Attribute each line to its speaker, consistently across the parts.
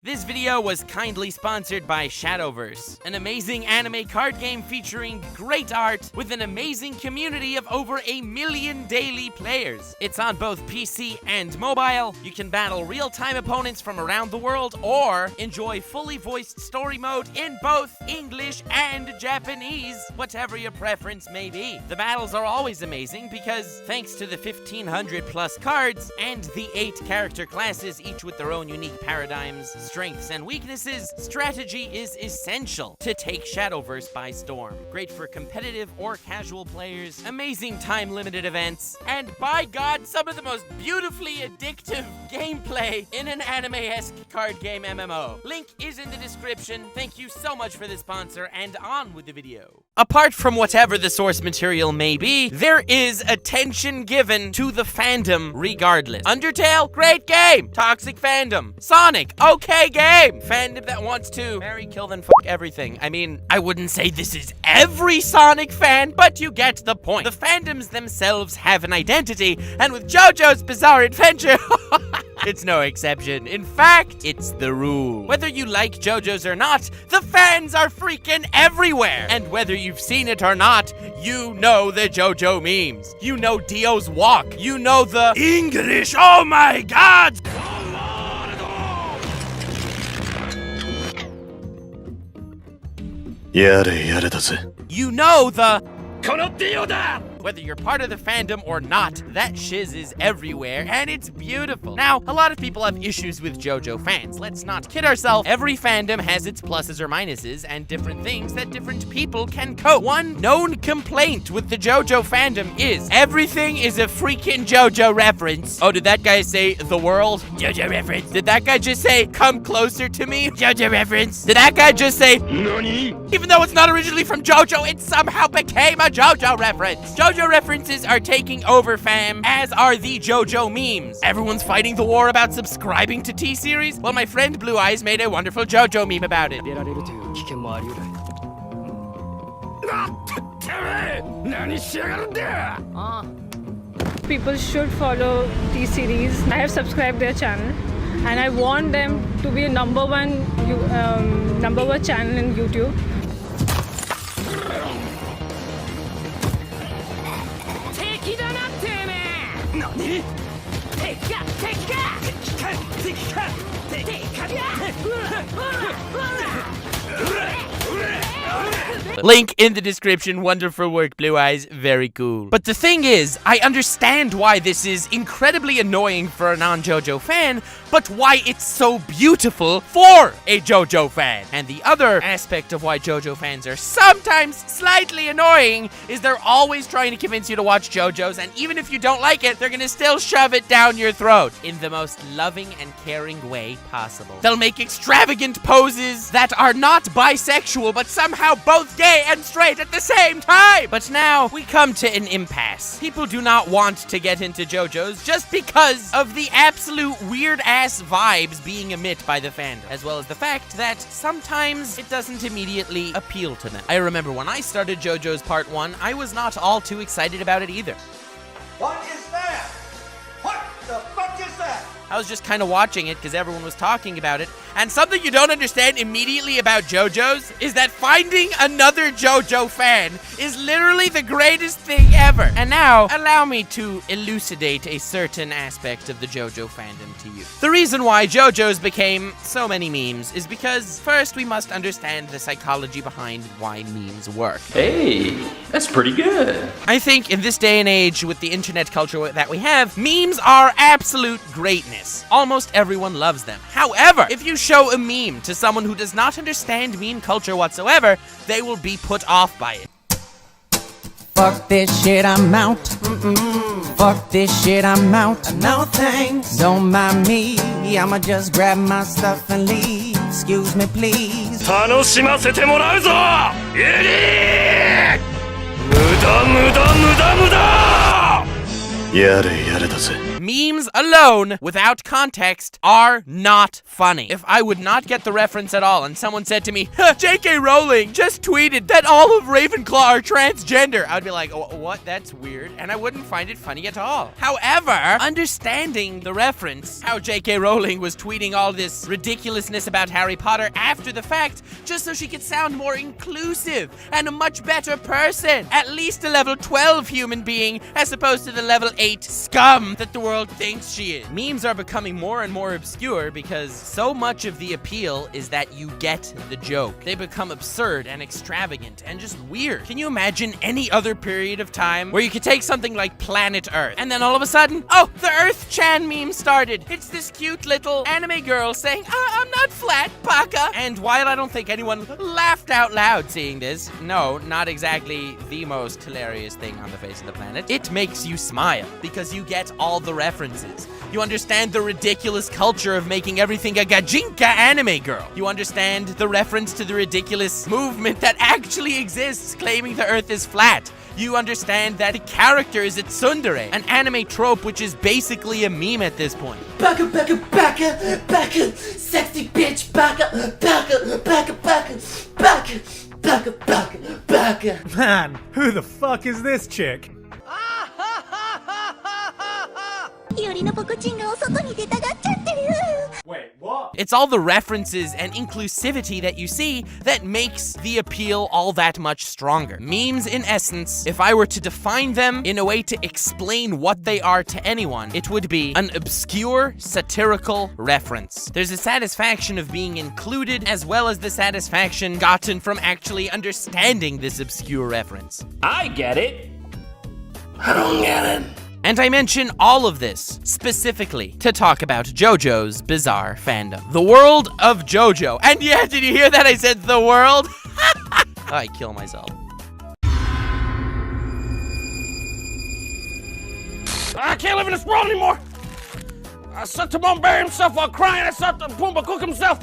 Speaker 1: This video was kindly sponsored by Shadowverse, an amazing anime card game featuring great art with an amazing community of over 1 million daily players. It's on both PC and mobile. You can battle real-time opponents from around the world or enjoy fully voiced story mode in both English and Japanese, whatever your preference may be. The battles are always amazing because thanks to the 1,500 plus cards and the 8 character classes, each with their own unique paradigms, strengths, and weaknesses, strategy is essential to take Shadowverse by storm. Great for competitive or casual players, amazing time-limited events, and by God, some of the most beautifully addictive gameplay in an anime-esque card game MMO. Link is in the description. Thank you so much for the sponsor, and on with the video. Apart from whatever the source material may be, there is attention given to the fandom regardless. Undertale, great game. Toxic fandom. Sonic, okay game. Fandom that wants to marry, kill, then fuck everything. I mean, I wouldn't say this is every Sonic fan, but you get the point. The fandoms themselves have an identity, and with JoJo's Bizarre Adventure, it's no exception. In fact, it's the rule. Whether you like JoJo's or not, the fans are freaking everywhere. And whether you've seen it or not, you know the JoJo memes. You know Dio's walk. You know the English, oh my god! You know the whether you're part of the fandom or not, that shiz is everywhere, and it's beautiful. Now, a lot of people have issues with JoJo fans. Let's not kid ourselves. Every fandom has its pluses or minuses, and different things that different people can cope. One known complaint with the JoJo fandom is everything is a freaking JoJo reference. Oh, did that guy say the world? JoJo reference. Did that guy just say come closer to me? JoJo reference. Did that guy just say NANI? Even though it's not originally from JoJo, it somehow became a JoJo reference. JoJo references are taking over, fam, as are the JoJo memes. Everyone's fighting the war about subscribing to T-Series? Well, my friend Blue Eyes made a wonderful JoJo meme about it.
Speaker 2: People should follow T-Series. I have subscribed their channel, and I want them to be a number one channel in YouTube.
Speaker 1: Link in the description. Wonderful work, Blue Eyes. Very cool. But the thing is, I understand why this is incredibly annoying for a non-JoJo fan, but why it's so beautiful for a JoJo fan. And the other aspect of why JoJo fans are sometimes slightly annoying is they're always trying to convince you to watch JoJo's, and even if you don't like it, they're gonna still shove it down your throat in the most loving and caring way possible. They'll make extravagant poses that are not bisexual, but somehow both gay and straight at the same time. But now we come to an impasse. People do not want to get into JoJo's just because of the absolute weird-ass vibes being emitted by the fandom, as well as the fact that sometimes it doesn't immediately appeal to them. I remember when I started JoJo's Part 1, I was not all too excited about it either.
Speaker 3: What is that? What the fuck is that?
Speaker 1: I was just kind of watching it because everyone was talking about it. And something you don't understand immediately about JoJo's is that finding another JoJo fan is literally the greatest thing ever. And now, allow me to elucidate a certain aspect of the JoJo fandom to you. The reason why JoJo's became so many memes is because, first, we must understand the psychology behind why memes work.
Speaker 4: Hey, that's pretty good.
Speaker 1: I think in this day and age, with the internet culture that we have, memes are absolute greatness. Almost everyone loves them. However, if you show a meme to someone who does not understand meme culture whatsoever, they will be put off by it.
Speaker 5: Fuck this shit, I'm out. Fuck this shit, I'm out. No thanks. Don't mind me. I'ma just grab my stuff and leave. Excuse me, please.
Speaker 6: 楽しませてもらうぞエリー無駄無駄無駄無駄やれやれだぜ
Speaker 1: Memes alone, without context, are not funny. If I would not get the reference at all and someone said to me, J.K. Rowling just tweeted that all of Ravenclaw are transgender, I'd be like, oh, what? That's weird. And I wouldn't find it funny at all. However, understanding the reference, how J.K. Rowling was tweeting all this ridiculousness about Harry Potter after the fact, just so she could sound more inclusive and a much better person. At least a level 12 human being, as opposed to the level 8 scum that the world thinks she is. Memes are becoming more and more obscure because so much of the appeal is that you get the joke. They become absurd and extravagant and just weird. Can you imagine any other period of time where you could take something like Planet Earth and then all of a sudden, oh, the Earth-chan meme started. It's this cute little anime girl saying, I'm not flat, baka. And while I don't think anyone laughed out loud seeing this, no, not exactly the most hilarious thing on the face of the planet, it makes you smile because you get all the references. You understand the ridiculous culture of making everything a gajinka anime girl. You understand the reference to the ridiculous movement that actually exists claiming the earth is flat. You understand that the character is a tsundere, an anime trope which is basically a meme at this point.
Speaker 7: Baka, baka, baka, baka, sexy bitch, baka, baka, baka, baka, baka, baka, baka, baka.
Speaker 8: Man, who the fuck is this chick? Wait, what?
Speaker 1: It's all the references and inclusivity that you see that makes the appeal all that much stronger. Memes, in essence, if I were to define them in a way to explain what they are to anyone, it would be an obscure, satirical reference. There's a satisfaction of being included, as well as the satisfaction gotten from actually understanding this obscure reference.
Speaker 6: I get it.
Speaker 7: I don't get it.
Speaker 1: And I mention all of this specifically to talk about JoJo's bizarre fandom. The world of JoJo. And yeah, did you hear that? I said the world? I kill myself.
Speaker 6: I can't live in this world anymore. I saw Timon bury himself while crying. I saw Pumbaa cook himself.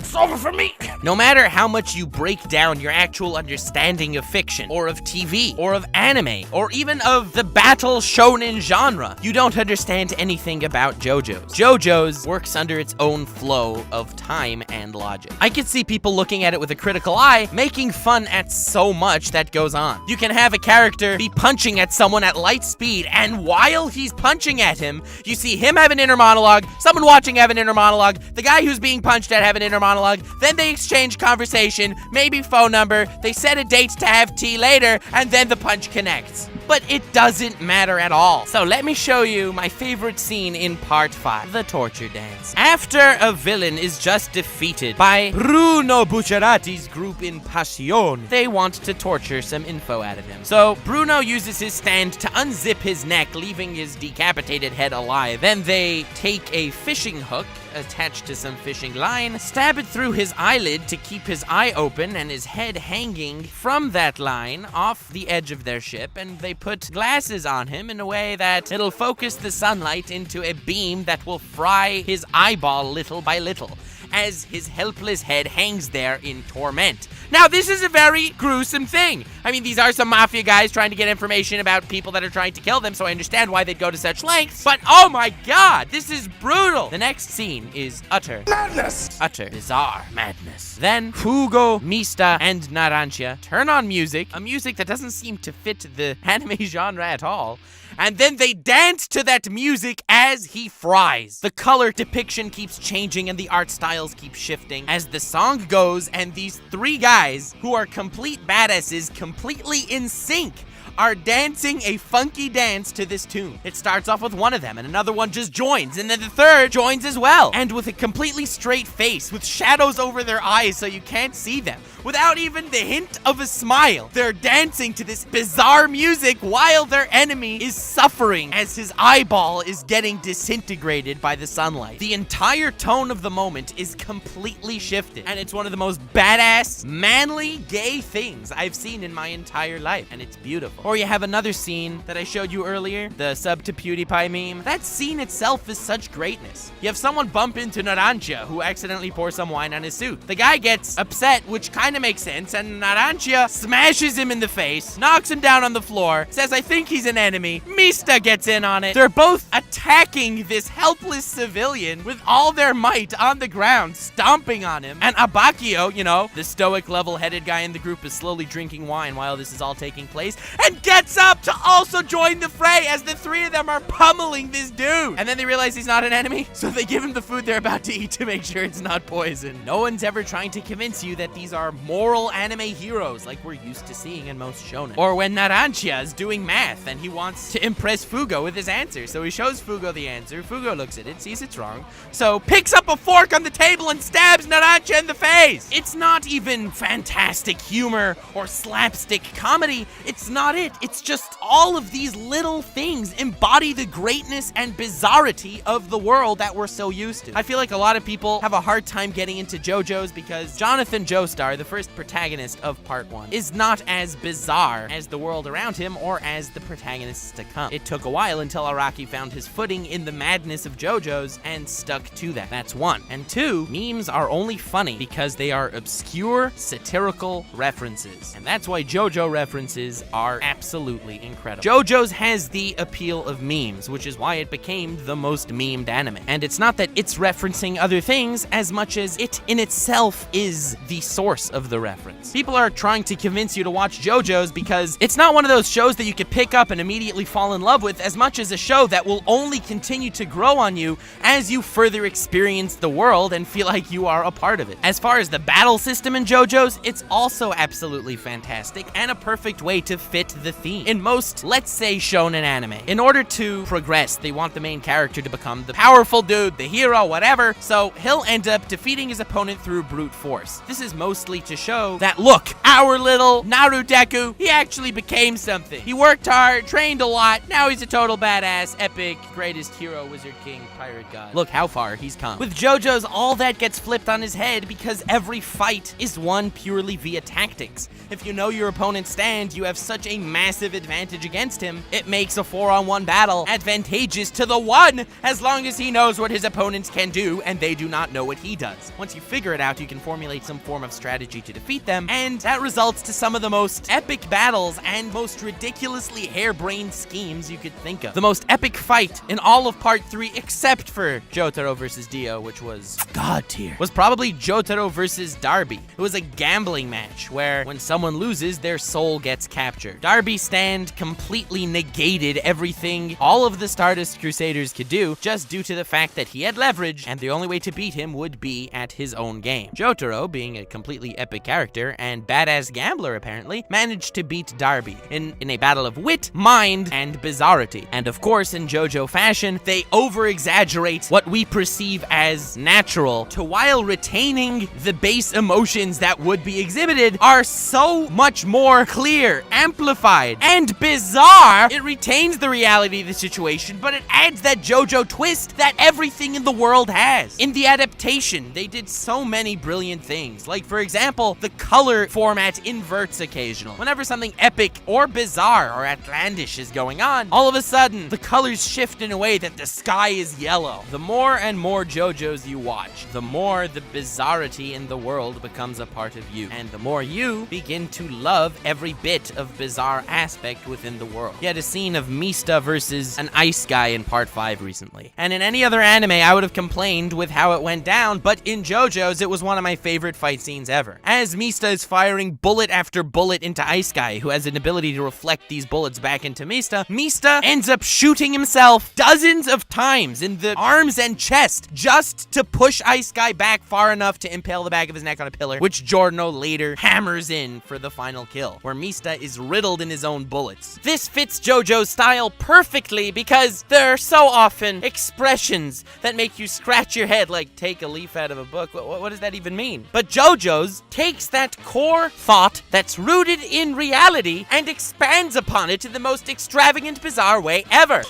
Speaker 6: It's over for me.
Speaker 1: No matter how much you break down your actual understanding of fiction, or of TV, or of anime, or even of the battle shonen genre, you don't understand anything about JoJo's. JoJo's works under its own flow of time and logic. I could see people looking at it with a critical eye, making fun at so much that goes on. You can have a character be punching at someone at light speed, and while he's punching at him, you see him have an inner monologue, someone watching have an inner monologue, the guy who's being punched at have an inner monologue, then they exchange conversation, maybe phone number, they set a date to have tea later, and then the punch connects. But it doesn't matter at all. So let me show you my favorite scene in part 5, the torture dance. After a villain is just defeated by Bruno Bucciarati's group in Passion, they want to torture some info out of him. So Bruno uses his stand to unzip his neck, leaving his decapitated head alive. Then they take a fishing hook attached to some fishing line, stab it through his eyelid to keep his eye open and his head hanging from that line off the edge of their ship, and they put glasses on him in a way that it'll focus the sunlight into a beam that will fry his eyeball little by little as his helpless head hangs there in torment. Now, this is a very gruesome thing. I mean, these are some mafia guys trying to get information about people that are trying to kill them, so I understand why they'd go to such lengths. But, oh my god, this is brutal. The next scene is utter madness. Utter bizarre madness. Then, Fugo, Mista, and Narancia turn on music, a music that doesn't seem to fit the anime genre at all, and then they dance to that music as he fries. The color depiction keeps changing and the art styles keep shifting as the song goes, and these three guys, who are complete badasses, completely in sync, are dancing a funky dance to this tune. It starts off with one of them, and another one just joins, and then the third joins as well. And with a completely straight face, with shadows over their eyes so you can't see them, without even the hint of a smile, they're dancing to this bizarre music while their enemy is suffering as his eyeball is getting disintegrated by the sunlight. The entire tone of the moment is completely shifted, and it's one of the most badass, manly, gay things I've seen in my entire life, and it's beautiful. Or you have another scene that I showed you earlier, the sub to PewDiePie meme. That scene itself is such greatness. You have someone bump into Narancia, who accidentally pours some wine on his suit. The guy gets upset, which kind of makes sense, and Narancia smashes him in the face, knocks him down on the floor, says, I think he's an enemy. Mista gets in on it. They're both attacking this helpless civilian with all their might on the ground, stomping on him. And Abakio, you know, the stoic, level-headed guy in the group, is slowly drinking wine while this is all taking place, and gets up to also join the fray as the three of them are pummeling this dude. And then they realize he's not an enemy, so they give him the food they're about to eat to make sure it's not poison. No one's ever trying to convince you that these are moral anime heroes like we're used to seeing in most shonen. Or when Narancia is doing math and he wants to impress Fugo with his answer, so he shows Fugo the answer. Fugo looks at it, sees it's wrong, so picks up a fork on the table and stabs Narancia in the face. It's not even fantastic humor or slapstick comedy. It's not it. It's just all of these little things embody the greatness and bizarrity of the world that we're so used to. I feel like a lot of people have a hard time getting into Jojo's because Jonathan Joestar, the first protagonist of part 1, is not as bizarre as the world around him or as the protagonists to come. It took a while until Araki found his footing in the madness of Jojo's and stuck to that. That's 1. And 2, memes are only funny because they are obscure, satirical references. And that's why JoJo references are absolutely incredible. JoJo's has the appeal of memes, which is why it became the most memed anime. And it's not that it's referencing other things as much as it in itself is the source of the reference. People are trying to convince you to watch JoJo's because it's not one of those shows that you could pick up and immediately fall in love with, as much as a show that will only continue to grow on you as you further experience the world and feel like you are a part of it. As far as the battle system in JoJo's, it's also absolutely fantastic and a perfect way to fit the theme. In most, let's say, shonen anime, in order to progress, they want the main character to become the powerful dude, the hero, whatever, so he'll end up defeating his opponent through brute force. This is mostly to show that, look, our little Narudeku, he actually became something. He worked hard, trained a lot, now he's a total badass, epic, greatest hero, wizard king, pirate god. Look how far he's come. With JoJo's, all that gets flipped on his head because every fight is won purely via tactics. If you know your opponent's stand, you have such a massive advantage against him, it makes a 4-on-1 battle advantageous to the one, as long as he knows what his opponents can do and they do not know what he does. Once you figure it out, you can formulate some form of strategy to defeat them, and that results to some of the most epic battles and most ridiculously harebrained schemes you could think of. The most epic fight in all of part 3, except for Jotaro versus Dio, which was god tier, was probably Jotaro versus Darby. It was a gambling match where when someone loses, their soul gets captured. Darby's stand completely negated everything all of the Stardust Crusaders could do, just due to the fact that he had leverage, and the only way to beat him would be at his own game. Jotaro, being a completely epic character and badass gambler apparently, managed to beat Darby in a battle of wit, mind, and bizarrity. And of course, in JoJo fashion, they over-exaggerate what we perceive as natural to, while retaining the base emotions that would be exhibited, are so much more clear, amplified, and bizarre. It retains the reality of the situation, but it adds that JoJo twist that everything in the world has. In the adaptation, they did so many brilliant things. Like, for example, the color format inverts occasionally. Whenever something epic or bizarre or outlandish is going on, all of a sudden, the colors shift in a way that the sky is yellow. The more and more JoJo's you watch, the more the bizarrety in the world becomes a part of you, and the more you begin to love every bit of bizarre aspect within the world. You had a scene of Mista versus an ice guy in part 5 recently, and in any other anime I would have complained with how it went down, but in JoJo's it was one of my favorite fight scenes ever. As Mista is firing bullet after bullet into Ice Guy, who has an ability to reflect these bullets back into Mista, Mista ends up shooting himself dozens of times in the arms and chest just to push Ice Guy back far enough to impale the back of his neck on a pillar, which Giorno later hammers in for the final kill, where Mista is riddled in his own bullets. This fits JoJo's style perfectly because there are so often expressions that make you scratch your head, like take a leaf out of a book. What does that even mean? But JoJo's takes that core thought that's rooted in reality and expands upon it in the most extravagant, bizarre way ever.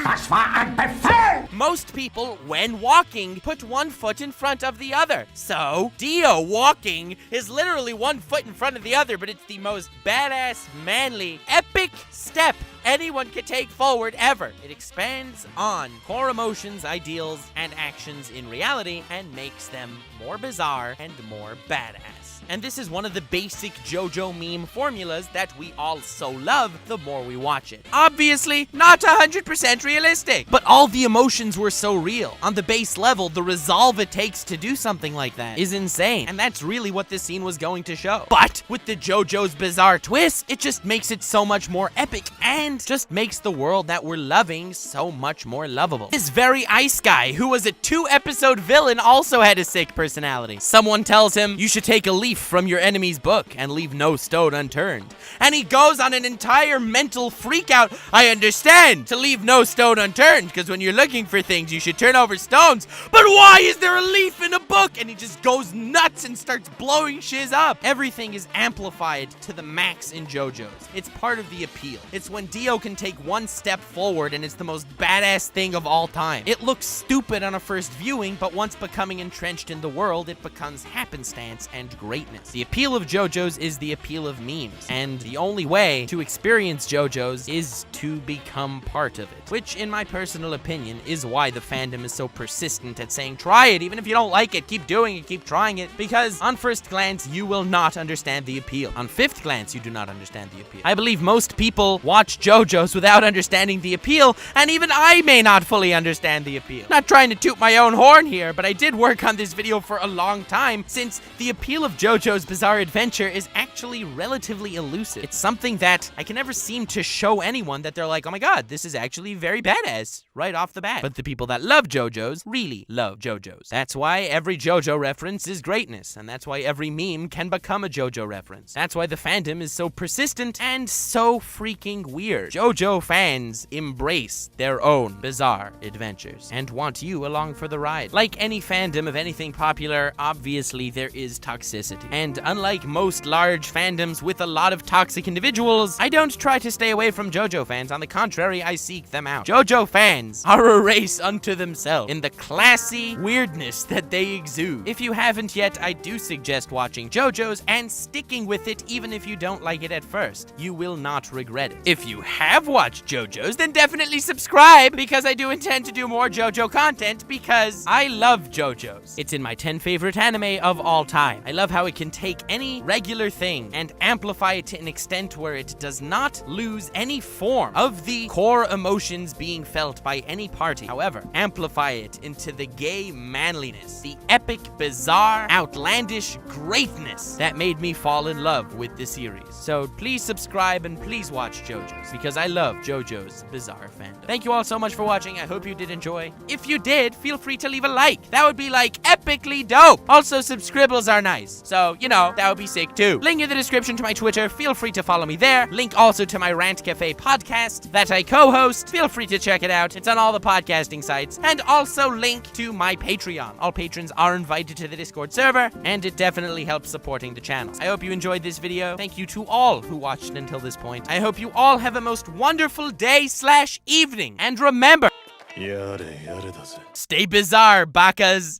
Speaker 6: Das war ein Befehl!
Speaker 1: Most people, when walking, put one foot in front of the other. So, Dio walking is literally one foot in front of the other, but it's the most badass, manly, epic step anyone could take forward ever. It expands on core emotions, ideals, and actions in reality and makes them more bizarre and more badass. And this is one of the basic JoJo meme formulas that we all so love the more we watch it. Obviously, not 100% realistic, but all the emotions were so real. On the base level, the resolve it takes to do something like that is insane, and that's really what this scene was going to show. But with the JoJo's bizarre twist, it just makes it so much more epic and just makes the world that we're loving so much more lovable. This very ice guy, who was a 2-episode villain, also had a sick personality. Someone tells him, you should take a leaf from your enemy's book and leave no stone unturned. And he goes on an entire mental freak out. I understand to leave no stone unturned, because when you're looking for things, you should turn over stones. But why is there a leaf in a book? And he just goes nuts and starts blowing shiz up. Everything is amplified to the max in JoJo's. It's part of the appeal. It's when Dio can take one step forward and it's the most badass thing of all time. It looks stupid on a first viewing, but once becoming entrenched in the world, it becomes happenstance and greatness. The appeal of JoJo's is the appeal of memes, and the only way to experience JoJo's is to become part of it, which in my personal opinion is why the fandom is so persistent at saying try it, even if you don't like it, keep doing it, keep trying it, because on first glance you will not understand the appeal. On fifth glance you do not understand the appeal. I believe most people watch JoJo's without understanding the appeal, and even I may not fully understand the appeal. Not trying to toot my own horn here, but I did work on this video for a long time, since the appeal of JoJo's Bizarre Adventure is actually relatively elusive. It's something that I can never seem to show anyone that they're like, oh my god, this is actually very badass right off the bat. But the people that love JoJo's really love JoJo's. That's why every JoJo reference is greatness, and that's why every meme can become a JoJo reference. That's why the fandom is so persistent and so freaking weird. JoJo fans embrace their own bizarre adventures and want you along for the ride. Like any fandom of anything popular, obviously there is toxicity. And unlike most large fandoms with a lot of toxic individuals, I don't try to stay away from JoJo fans. On the contrary, I seek them out. JoJo fans are a race unto themselves in the classy weirdness that they exude. If you haven't yet, I do suggest watching JoJo's and sticking with it even if you don't like it at first. You will not regret it. If you have watched JoJo's, then definitely subscribe, because I do intend to do more JoJo content because I love JoJo's. It's in my 10 favorite anime of all time. I love how it can take any regular thing and amplify it to an extent where it does not lose any form of the core emotions being felt by any party. However, amplify it into the gay manliness, the epic, bizarre, outlandish greatness that made me fall in love with the series. So please subscribe and please watch JoJo's, because I love JoJo's Bizarre Fandom. Thank you all so much for watching. I hope you did enjoy. If you did, feel free to leave a like. That would be like epically dope. Also, subscribbles are nice, so you know, that would be sick too. Link in the description to my Twitter. Feel free to follow me there. Link also to my Rant Cafe podcast that I co-host. Feel free to check it out. It's on all the podcasting sites. And also link to my Patreon. All patrons are invited to the Discord server, and it definitely helps supporting the channel. I hope you enjoyed this video. Thank you to all who watched until this point. I hope you all have a most wonderful day/evening. And remember, stay bizarre, bakas.